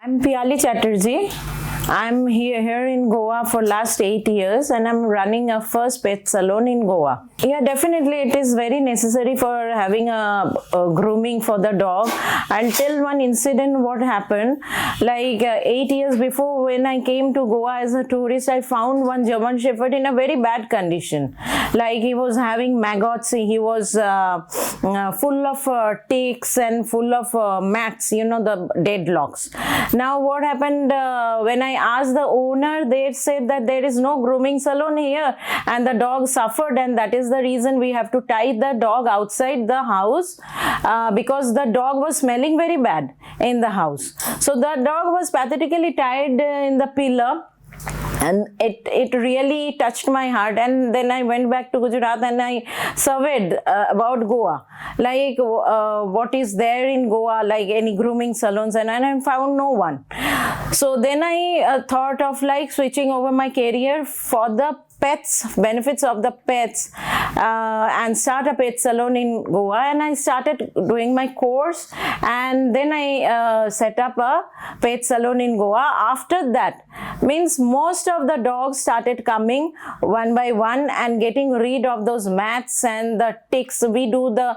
I'm Piali Chatterjee. I'm here in Goa for last 8 years and I'm running a first pet salon in Goa. Yeah, definitely it is very necessary for having a grooming for the dog. I'll tell one incident what happened. Like 8 years before, when I came to Goa as a tourist, I found one German Shepherd in a very bad condition. Like he was having maggots, he was full of ticks and full of mats, you know, the deadlocks. Now what happened when I asked the owner, they said that there is no grooming salon here and the dog suffered, and that is the reason we have to tie the dog outside the house because the dog was smelling very bad in the house. So the dog was pathetically tied in the pillar. And it really touched my heart, and then I went back to Gujarat and I surveyed about Goa, like what is there in Goa, like any grooming salons, and I found no one. So then I thought of like switching over my career for the pets, benefits of the pets, and start a pet salon in Goa. And I started doing my course, and then I set up a pet salon in Goa. After that, means most of the dogs started coming one by one and getting rid of those mats and the ticks. We do the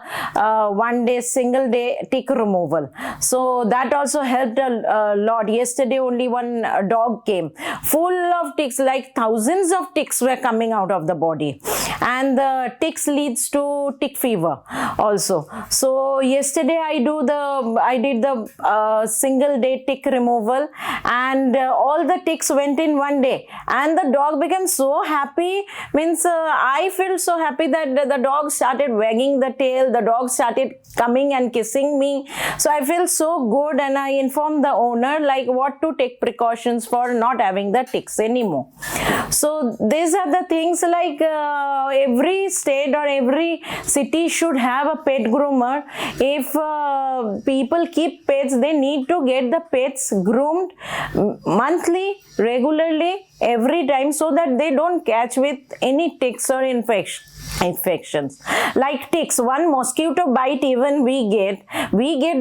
single day tick removal, so that also helped a lot. Yesterday only one dog came full of ticks, like thousands of ticks were coming out of the body, and the ticks leads to tick fever also. So yesterday I did the single day tick removal, and all the ticks went in one day, and the dog became so happy. Means I feel so happy that the dog started wagging the tail, the dog started coming and kissing me. So I feel so good, and I informed the owner like what to take precautions for not having the ticks anymore. So these are the things, like every state or every city should have a pet groomer. If people keep pets, they need to get the pets groomed monthly, regularly, every time, so that they don't catch with any ticks or infections. Like ticks, one mosquito bite, even we get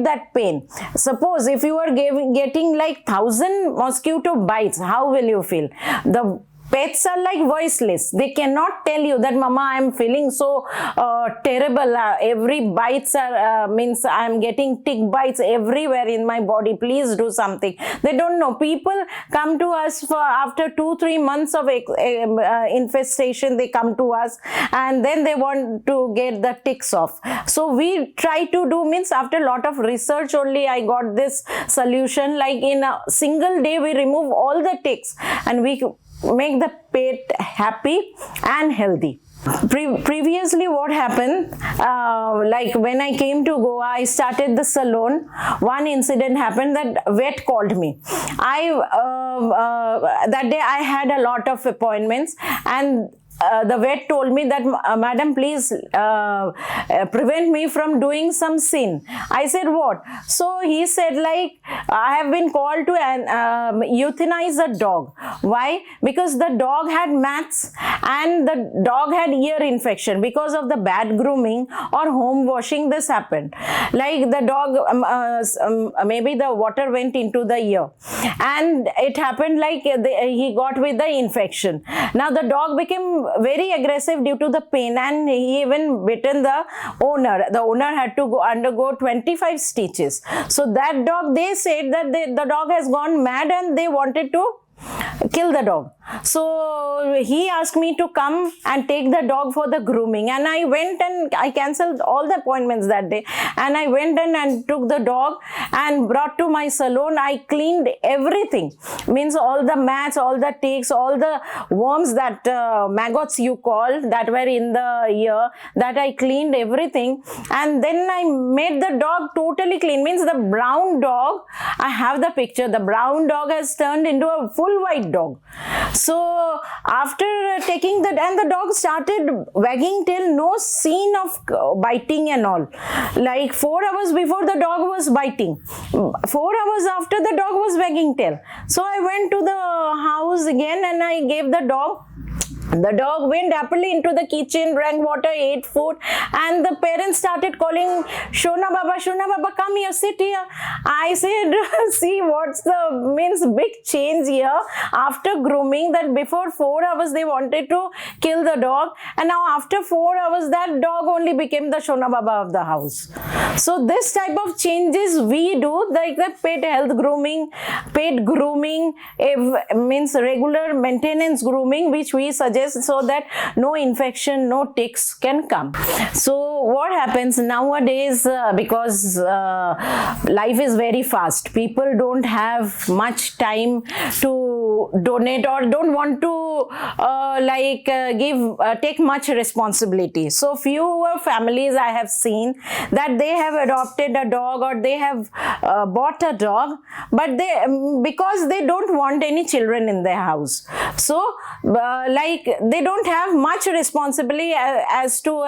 that pain. Suppose if you are getting like 1,000 mosquito bites, how will you feel? The pets are like voiceless. They cannot tell you that, Mama, I am feeling so terrible. Every bites are means I am getting tick bites everywhere in my body. Please do something. They don't know. People come to us for after 2-3 months of infestation. They come to us and then they want to get the ticks off. So we try to do, means after a lot of research only I got this solution. Like in a single day we remove all the ticks and we make the pet happy and healthy. Previously what happened, like when I came to Goa, I started the salon. One incident happened that vet called me. That day I had a lot of appointments, and the vet told me that, Madam, please prevent me from doing some sin. I said, what? So he said, like, I have been called to euthanize a dog. Why? Because the dog had mats and the dog had ear infection. Because of the bad grooming or home washing, this happened. Like the dog, maybe the water went into the ear, and it happened like he got with the infection. Now the dog became very aggressive due to the pain, and he even bitten the owner. The owner had to undergo 25 stitches. So that dog, they said that the dog has gone mad and they wanted to kill the dog. So he asked me to come and take the dog for the grooming, and I went and I cancelled all the appointments that day, and I went and took the dog and brought to my salon. I cleaned everything, means all the mats, all the ticks, all the worms, that maggots you call, that were in the ear, that I cleaned everything, and then I made the dog totally clean. Means the brown dog, I have the picture, the brown dog has turned into a full white dog. So after taking that, and the dog started wagging tail, no scene of biting and all. Like 4 hours before, the dog was biting. 4 hours after, the dog was wagging tail. So I went to the house again and I gave the dog The dog went happily into the kitchen, drank water, ate food, and the parents started calling, Shona Baba, come here, sit here. I said, see what's the big change here after grooming, that before 4 hours they wanted to kill the dog, and now after 4 hours that dog only became the Shona Baba of the house. So this type of changes we do, like the pet health grooming, pet grooming, means regular maintenance grooming, which we suggest so that no infection, no ticks can come. So what happens nowadays, because life is very fast, people don't have much time to donate or don't want to take much responsibility. So fewer families I have seen that they have adopted a dog or they have bought a dog, but because they don't want any children in their house. So they don't have much responsibility as to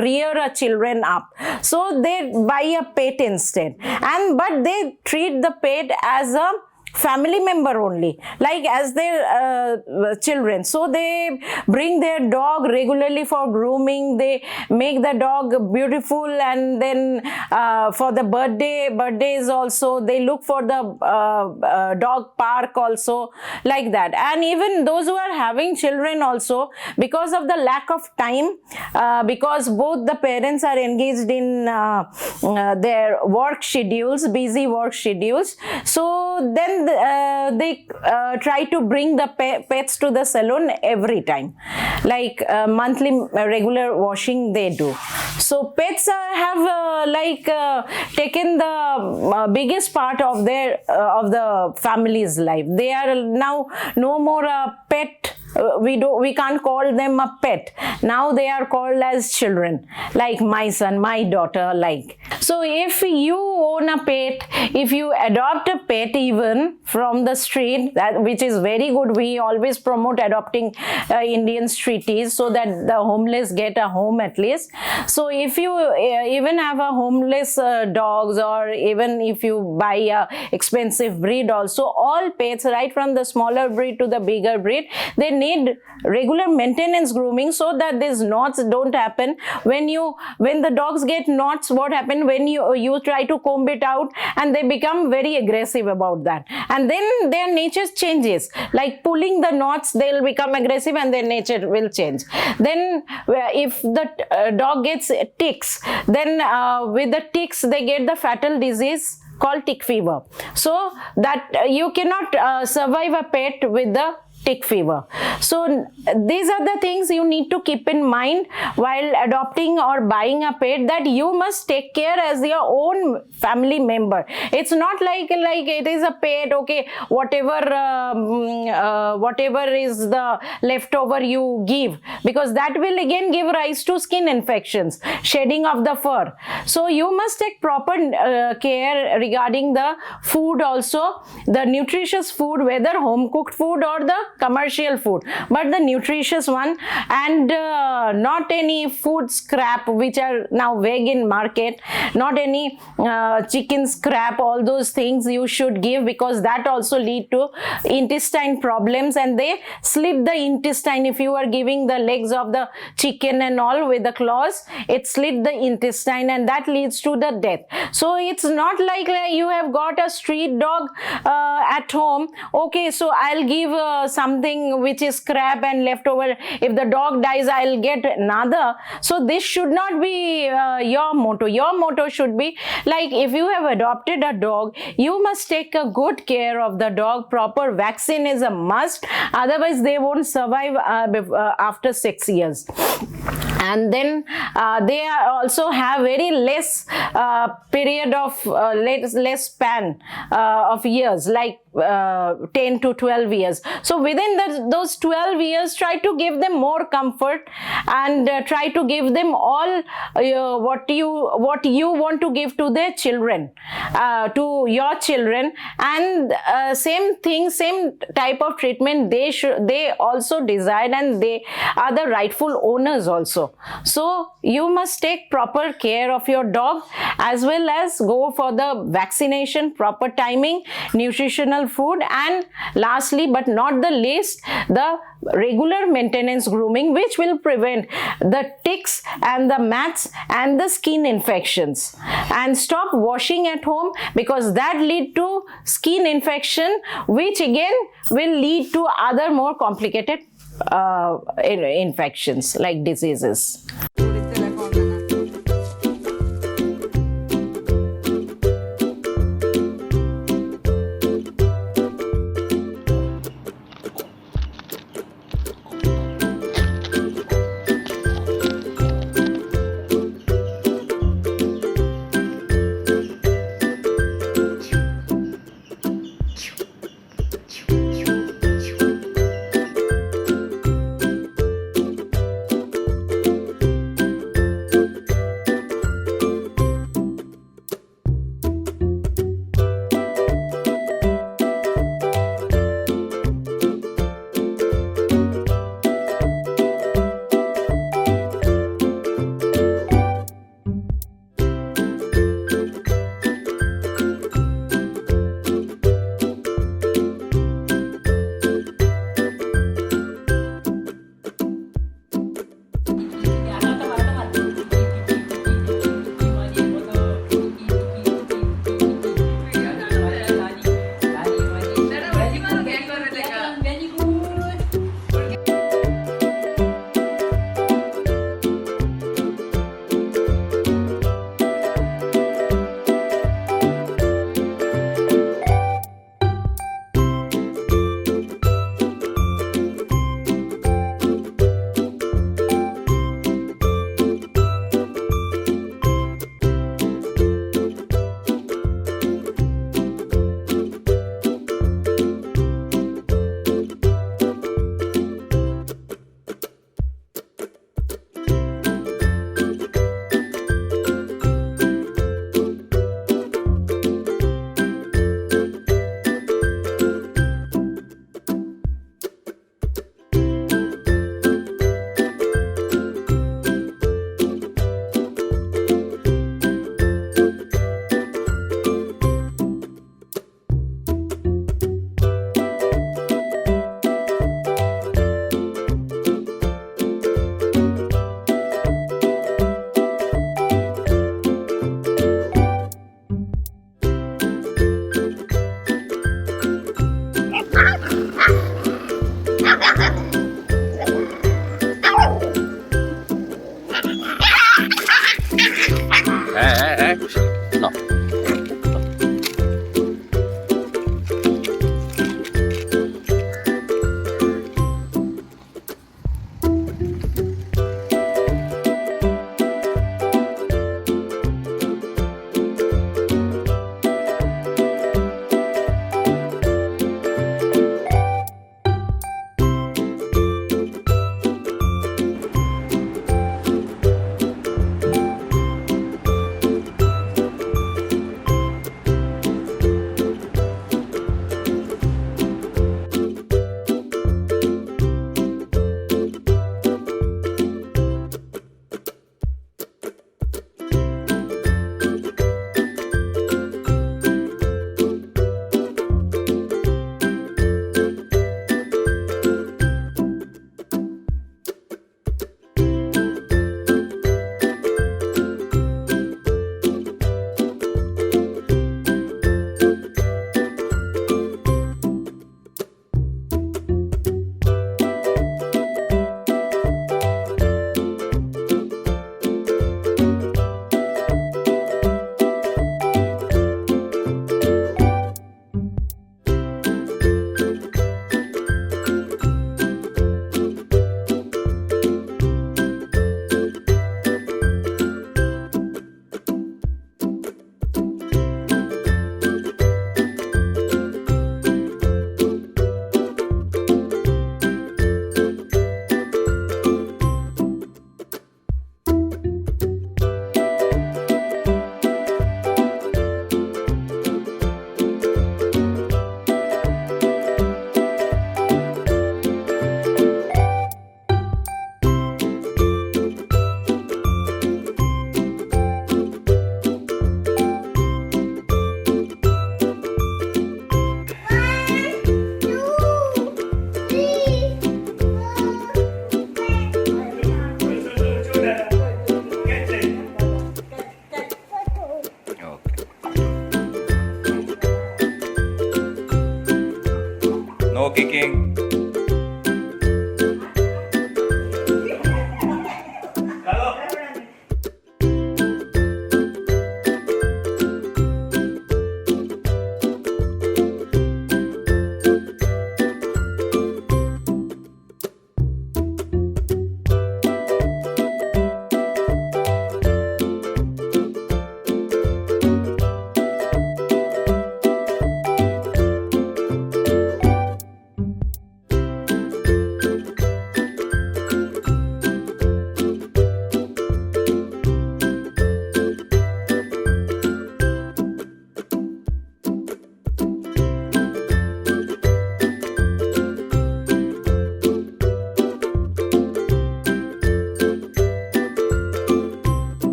rear a children up. So they buy a pet instead, but they treat the pet as a family member only, like as their children. So they bring their dog regularly for grooming, they make the dog beautiful, and then for the birthdays also they look for the dog park also, like that. And even those who are having children also, because of the lack of time, because both the parents are engaged in their work schedules, busy work schedules, so then they try to bring the pets to the salon every time, like monthly regular washing they do. So pets have taken the biggest part of their of the family's life. They are now no more a pet. We can't call them a pet. Now they are called as children, like my son, my daughter, like. So if you own a pet, if you adopt a pet even from the street, which is very good, we always promote adopting Indian streeties so that the homeless get a home at least. So if you even have a homeless dogs, or even if you buy a expensive breed also, all pets, right from the smaller breed to the bigger breed, they need regular maintenance grooming so that these knots don't happen. When the dogs get knots, what happens when you try to comb it out, and they become very aggressive about that, and then their nature changes, like pulling the knots, they'll become aggressive and their nature will change. Then if the dog gets ticks, then with the ticks they get the fatal disease called tick fever. So that you cannot survive a pet with the tick fever. So these are the things you need to keep in mind while adopting or buying a pet, that you must take care as your own family member. It's not like it is a pet, okay, whatever is the leftover you give, because that will again give rise to skin infections, shedding of the fur. So you must take proper care regarding the food also, the nutritious food, whether home cooked food or the commercial food, but the nutritious one, and not any food scrap which are now vague in market, not any chicken scrap, all those things you should give, because that also lead to intestine problems, and they slit the intestine. If you are giving the legs of the chicken and all with the claws, it slit the intestine, and that leads to the death. So it's not like you have got a street dog at home, okay, so I'll give something which is scrap and leftover, if the dog dies I'll get another. So this should not be your motto. Your motto should be like, if you have adopted a dog, you must take a good care of the dog. Proper vaccine is a must, otherwise they won't survive after 6 years. And then they also have very less period of less span of years, like 10 to 12 years. So within those 12 years, try to give them more comfort, and try to give them all what you want to give to their children, to your children, and same type of treatment they also desire, and they are the rightful owners also. So you must take proper care of your dog, as well as go for the vaccination, proper timing, nutritional food, and lastly but not the least, the regular maintenance grooming, which will prevent the ticks and the mats and the skin infections. And stop washing at home, because that lead to skin infection, which again will lead to other more complicated infections like diseases.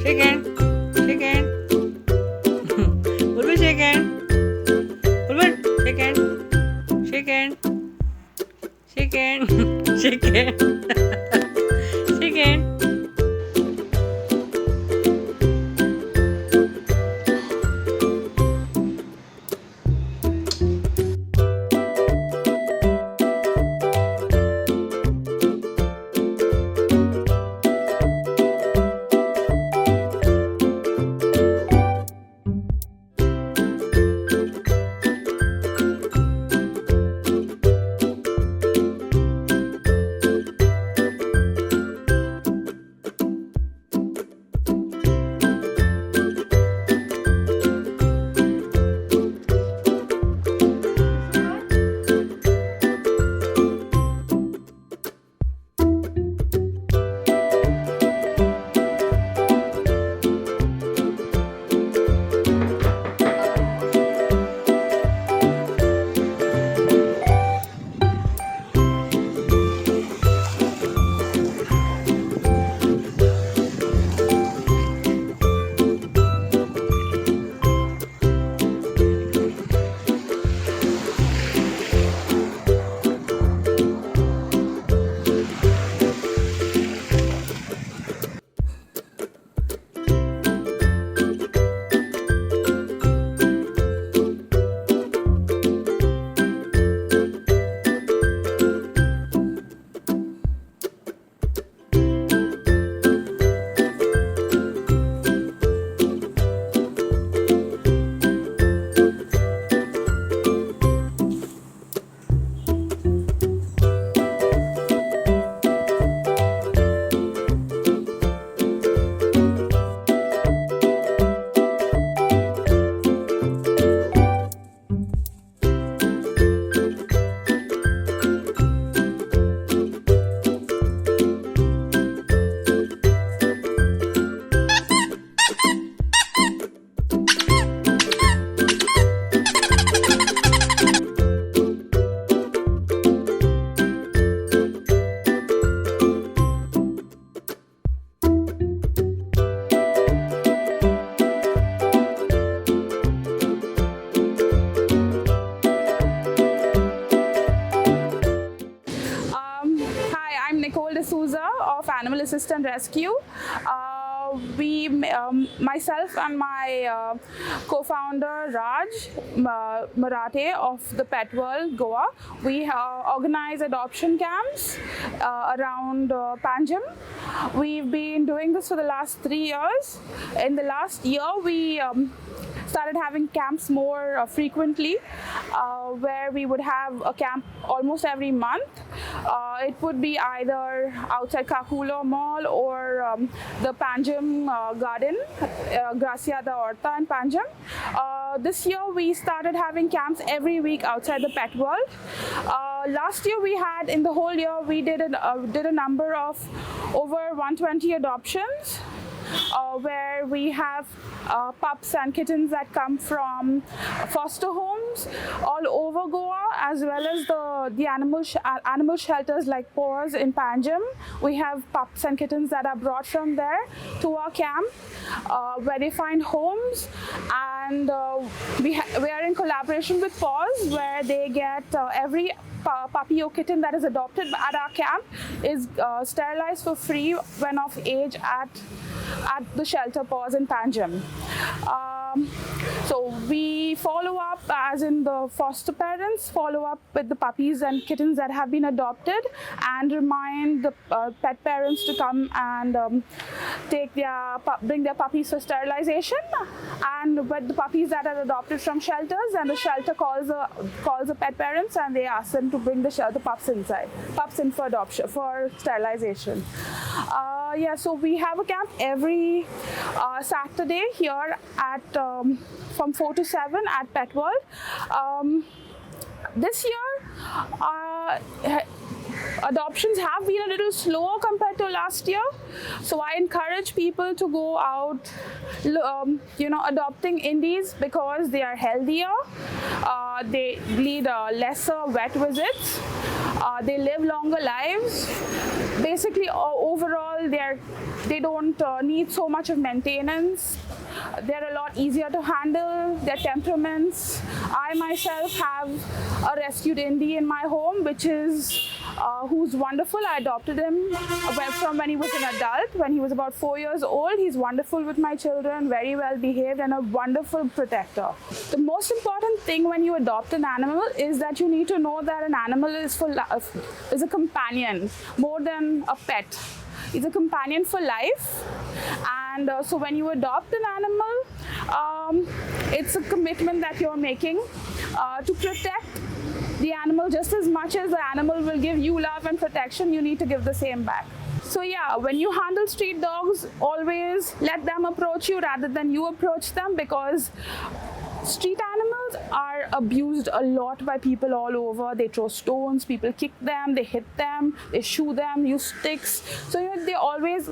Shake hand. Shake hand. Bulbul, shake hand. Bulbul, shake hand. Shake hand. Shake hand. Shake hand. Shake hand. Of Animal Assistant Rescue. Myself and my co-founder Raj Marathe of the Pet World Goa, we organize adoption camps around Panjim. We've been doing this for the last 3 years. In the last year, we started having camps more frequently, where we would have a camp almost every month. It would be either outside Kakula Mall or the Panjim Garden, Gracia da Horta in Panjim. This year we started having camps every week outside the Pet World. Last year we had, in the whole year, we did a number of over 120 adoptions. Where we have pups and kittens that come from foster homes all over Goa, as well as the animal shelters like Paws in Panjim. We have pups and kittens that are brought from there to our camp, where they find homes, and we are in collaboration with Paws, where they get every puppy or kitten that is adopted at our camp is sterilized for free when of age at the shelter Paws in Panjim. So we follow up, as in the foster parents follow up with the puppies and kittens that have been adopted, and remind the pet parents to come and bring their puppies for sterilization. And with the puppies that are adopted from shelters, and the shelter calls the pet parents and they ask them to bring the pups in for adoption, for sterilization. So we have a camp every Saturday here at from 4 to 7 at Pet World. This year, adoptions have been a little slower compared to last year, so I encourage people to go out, adopting indies, because they are healthier, they lead lesser vet visits, they live longer lives. Basically, overall, they don't need so much of maintenance. They're a lot easier to handle, their temperaments. I myself have a rescued indie in my home, which is who's wonderful. I adopted him from when he was an adult. When he was about 4 years old, he's wonderful with my children, very well behaved, and a wonderful protector. The most important thing when you adopt an animal is that you need to know that an animal is a companion more than a pet. It's a companion for life, and so when you adopt an animal, it's a commitment that you're making to protect the animal just as much as the animal will give you love and protection. You need to give the same back. So yeah, when you handle street dogs, always let them approach you rather than you approach them, because street animals are abused a lot by people all over. They throw stones, people kick them, they hit them, they shoo them, use sticks. So they're always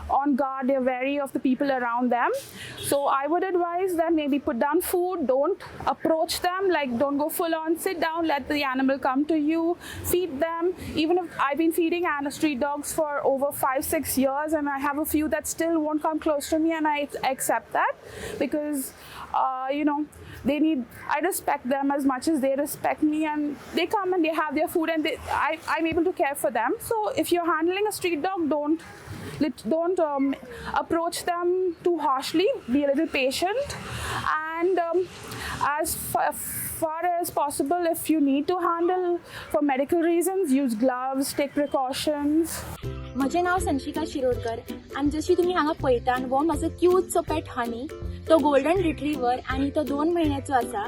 on guard, they're wary of the people around them. So I would advise that maybe put down food, don't approach them, like don't go full on, sit down, let the animal come to you, feed them. Even if I've been feeding street dogs for over 5-6 years, and I have a few that still won't come close to me, and I accept that because I respect them as much as they respect me, and they come and they have their food, and I'm able to care for them. So if you're handling a street dog, don't approach them too harshly. Be a little patient, and as far as possible, if you need to handle for medical reasons, use gloves, take precautions. म्हजें नाव संशिका शिरोडकर आनी जशी तुमी हांगा पळयता वो म्हाजो क्यूटसो पेट हनी. तो golden retriever आनी तो 2 म्हयन्याचो आसा.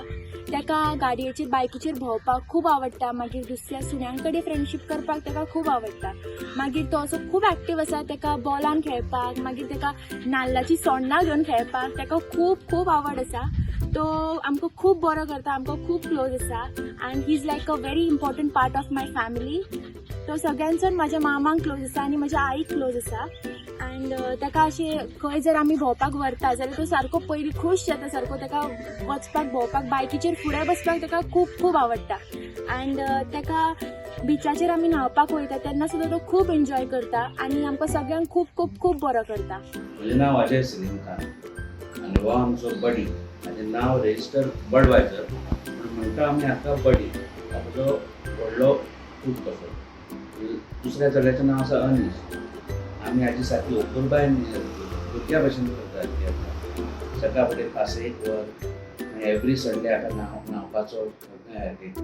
ताका गाडयेचेर बायकीचेर भोंवपाक खूब आवडटा. मागीर दुसऱ्या सुण्यां कडेन फ्रेंडशीप करपाक ताका खूब आवडटा. मागीर तो असो खूब एक्टीव आसा. ताका बॉलान खेळपाक, मागीर ताका नाल्लाची सोण्णां घेवन खेळपाक ताका खूब आवड आसा. तो आमकां खूब बरो करता, आमकां खूब क्लोज आसा, and he is like a very important part of my family. तो सगळ्यांचो म्हाज्या मामांक क्लोज आसा आनी म्हाज्या आईक क्लोज आसा. एंड ताका अशें खंय जर आमी भोंवपाक व्हरता जाल्यार तो सारको पयलीं खूश जाता. सारको ताका वचपाक भोंवपाक बायकीचेर फुडें बसपाक ताका खूब आवडटा. एंड ताका बिचाचेर आमी न्हांवपाक वयता तेन्ना सुद्दां तो खूब एन्जॉय करता आनी आमकां सगळ्यांक खूब बरो करता. म्हजें नांव अजय श्रीकांत आनी हो आमचो बडी. म्हजें नांव रजिस्टर बडवायजर, पूण म्हणटा आमी हाका बडी. ताचो व्हडलो खूब कसो. दुसऱ्या चल्याचें नांव आसा अनीश. आमी हाजी सारकी ओकुरबाय भुरग्या भशेन करता. सकाळ फुडें 5-1 वर एवरी संडे हाका न्हांवपाचो तयार करता.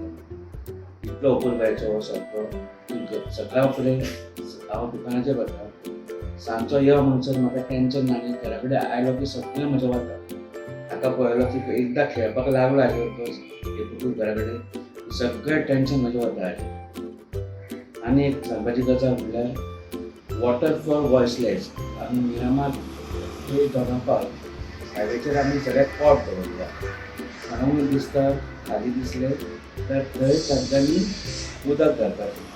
इतलो ओकुरबायचो सारको. सकाळ फुडें हांव दुकानाचेर वता. सांजचो यो म्हणसर म्हाका टेन्शन ना, आनी घरा कडेन आयलो की सगळें म्हजें वता. ताका पळयलो की एकदां खेळपाक लागलो हाजे घरा कडेन सगळें टेन्शन म्हजें वता. आनी एक सांगपाची गजाल म्हणल्यार वॉटर फॉर वॉयसलेस. आमी मिरामार दोनापावल हायवेचेर आमी सगळ्याक पॉट दवरला. हांव दिसता खाली दिसले तर थंय तांच्यांनी उदक घालपाचें.